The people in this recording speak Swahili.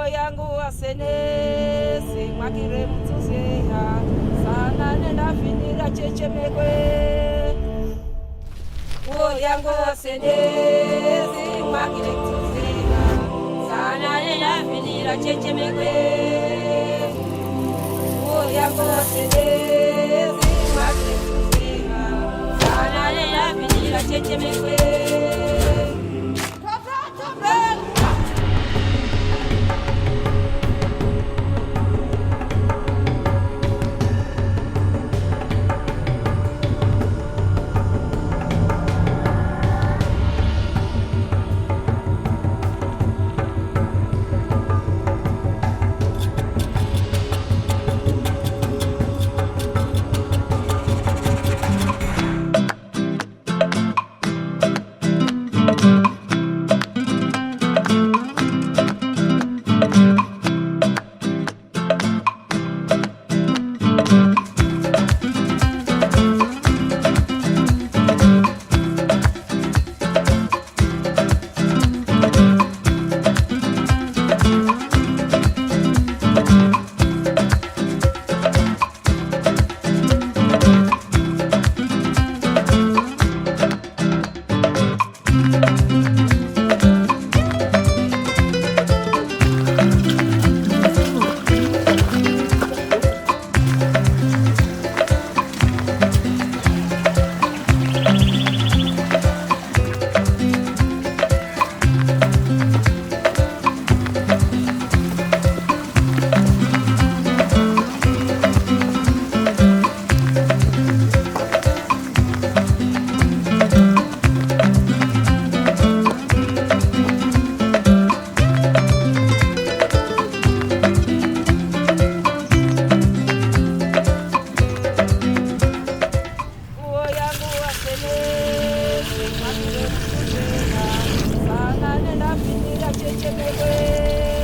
yangu wasenesi mwakire mtuzeha sana nenda finira chechemekwe uo yangu wasenesi mwakire mtuzeha sana nenda finira chechemekwe uo yangu wasenesi mwakire mtuzeha sana nenda finira chechemekwe sana nenda finira chechemekwe